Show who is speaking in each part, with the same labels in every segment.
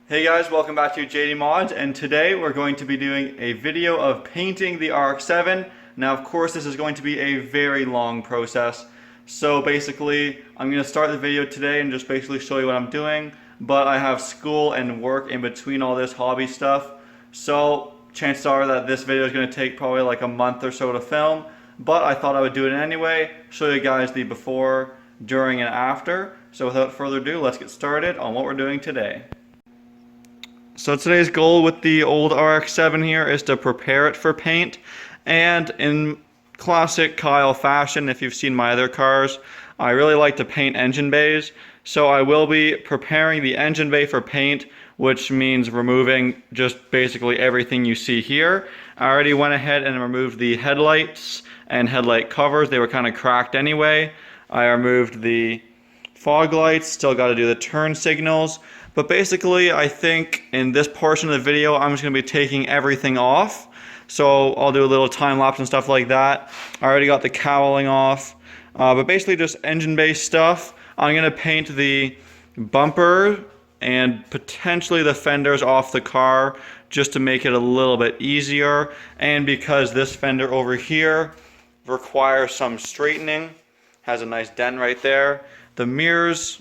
Speaker 1: Hey guys, welcome back to JDM Mods, and today we're going to be doing a video of painting the RX7. Now of course this is going to be a very long process, so basically I'm going to start the video today and just basically show you what I'm doing, but I have school and work in between all this hobby stuff, so chances are that this video is going to take probably like a month or so to film, but I thought I would do it anyway, show you guys the before, during, and after. So without further ado, let's get started on what we're doing today. So today's goal with the old RX7 here is to prepare it for paint, and in classic Kyle fashion, if you've seen my other cars, I really like to paint engine bays, so I will be preparing the engine bay for paint, which means removing just basically everything you see here. I already went ahead and removed the headlights and headlight covers, they were kind of cracked anyway. I removed the fog lights, still got to do the turn signals. But basically, I think in this portion of the video, I'm just going to be taking everything off. So I'll do a little time lapse and stuff like that. I already got the cowling off. But basically just engine bay stuff. I'm going to paint the bumper and potentially the fenders off the car just to make it a little bit easier. And because this fender over here requires some straightening, has a nice dent right there. The mirrors,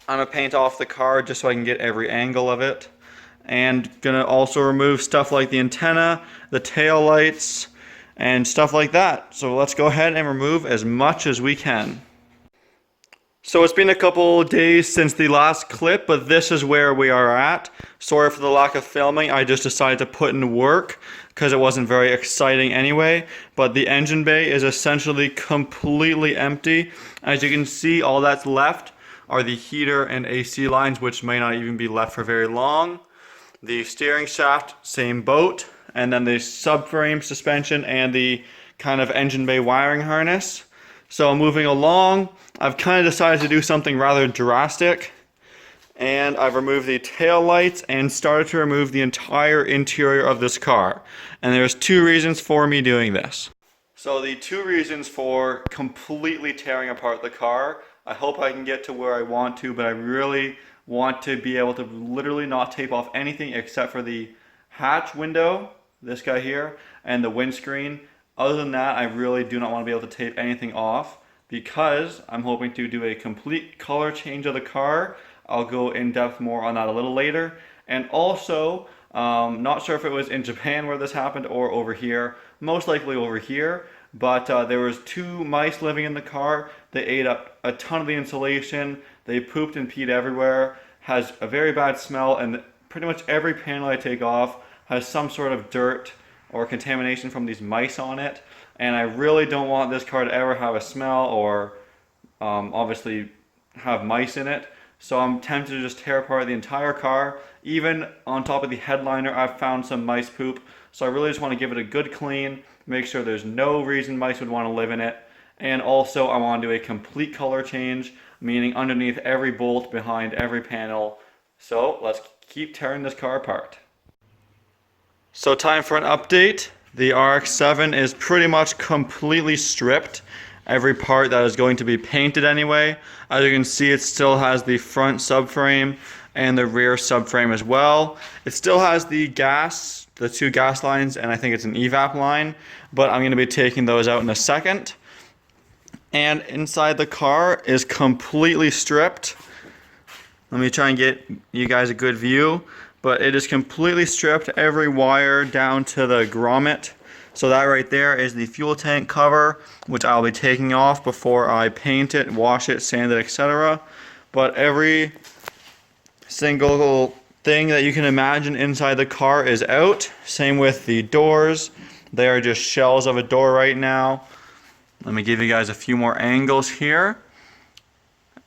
Speaker 1: I'm going to paint off the car just so I can get every angle of it. And going to also remove stuff like the antenna, the tail lights, and stuff like that. So let's go ahead and remove as much as we can. So it's been a couple days since the last clip, but this is where we are at. Sorry for the lack of filming, I just decided to put in work because it wasn't very exciting anyway. But the engine bay is essentially completely empty. As you can see, all that's left are the heater and AC lines, which may not even be left for very long. The steering shaft, same boat. And then the subframe suspension and the kind of engine bay wiring harness. So moving along, I've kind of decided to do something rather drastic. And I've removed the tail lights and started to remove the entire interior of this car. And there's two reasons for me doing this. So the two reasons for completely tearing apart the car, I hope I can get to where I want to, but I really want to be able to literally not tape off anything except for the hatch window, this guy here, and the windscreen. Other than that, I really do not want to be able to tape anything off because I'm hoping to do a complete color change of the car. I'll go in depth more on that a little later. And also, not sure if it was in Japan where this happened or over here, most likely over here, but there was two mice living in the car. They ate up a ton of the insulation, they pooped and peed everywhere, has a very bad smell, and pretty much every panel I take off has some sort of dirt or contamination from these mice on it, and I really don't want this car to ever have a smell or obviously have mice in it. So I'm tempted to just tear apart the entire car. Even on top of the headliner, I've found some mice poop. So I really just want to give it a good clean, make sure there's no reason mice would want to live in it. And also I want to do a complete color change, meaning underneath every bolt, behind every panel. So let's keep tearing this car apart. So time for an update. The RX7 is pretty much completely stripped. Every part that is going to be painted anyway. As you can see, it still has the front subframe and the rear subframe as well. It still has the gas, the two gas lines, and I think it's an evap line, but I'm going to be taking those out in a second. And inside the car is completely stripped. Let me try and get you guys a good view, but it is completely stripped, every wire down to the grommet. So that right there is the fuel tank cover, which I'll be taking off before I paint it, wash it, sand it, etc. But every single thing that you can imagine inside the car is out. Same with the doors. They are just shells of a door right now. Let me give you guys a few more angles here.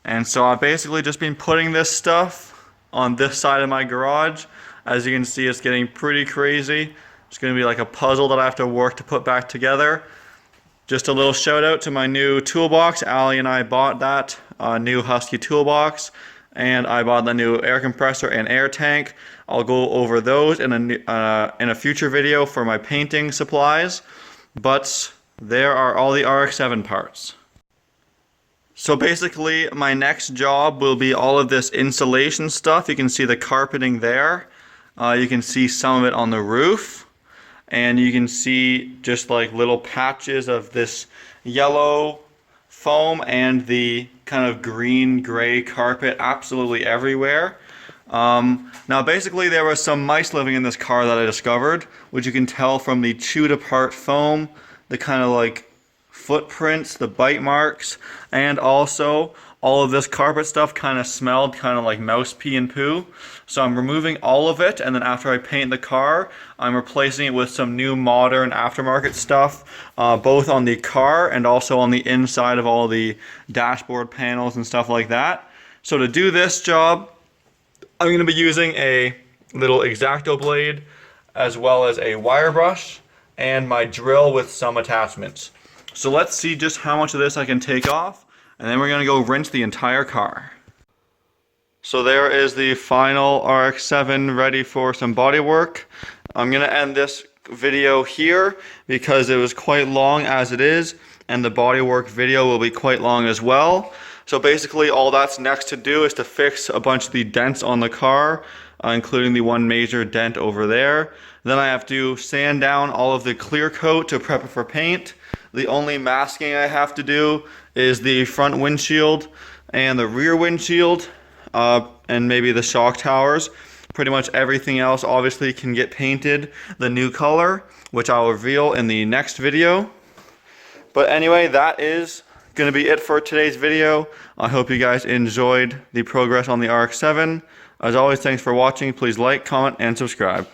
Speaker 1: And so I've basically just been putting this stuff on this side of my garage. As you can see, it's getting pretty crazy. It's going to be like a puzzle that I have to work to put back together. Just a little shout out to my new toolbox. Allie and I bought that new Husky toolbox, and I bought the new air compressor and air tank. I'll go over those in a future video for my painting supplies. But there are all the RX7 parts. So basically, my next job will be all of this insulation stuff. You can see the carpeting there. You can see some of it on the roof. And you can see just like little patches of this yellow foam and the kind of green-gray carpet absolutely everywhere. Now basically there were some mice living in this car that I discovered, which you can tell from the chewed apart foam, the kind of like footprints, the bite marks, and also all of this carpet stuff kind of smelled kind of like mouse pee and poo. So I'm removing all of it, and then after I paint the car, I'm replacing it with some new modern aftermarket stuff, both on the car and also on the inside of all the dashboard panels and stuff like that. So to do this job, I'm going to be using a little X-Acto blade, as well as a wire brush, and my drill with some attachments. So let's see just how much of this I can take off, and then we're going to go rinse the entire car. So there is the final RX7 ready for some body work. I'm going to end this video here because it was quite long as it is, and the body work video will be quite long as well. So basically all that's next to do is to fix a bunch of the dents on the car, including the one major dent over there. Then I have to sand down all of the clear coat to prep it for paint. The only masking I have to do is the front windshield and the rear windshield, and maybe the shock towers. Pretty much everything else obviously can get painted the new color, which I'll reveal in the next video. But anyway, that is going to be it for today's video. I hope you guys enjoyed the progress on the RX7. As always, thanks for watching. Please like, comment, and subscribe.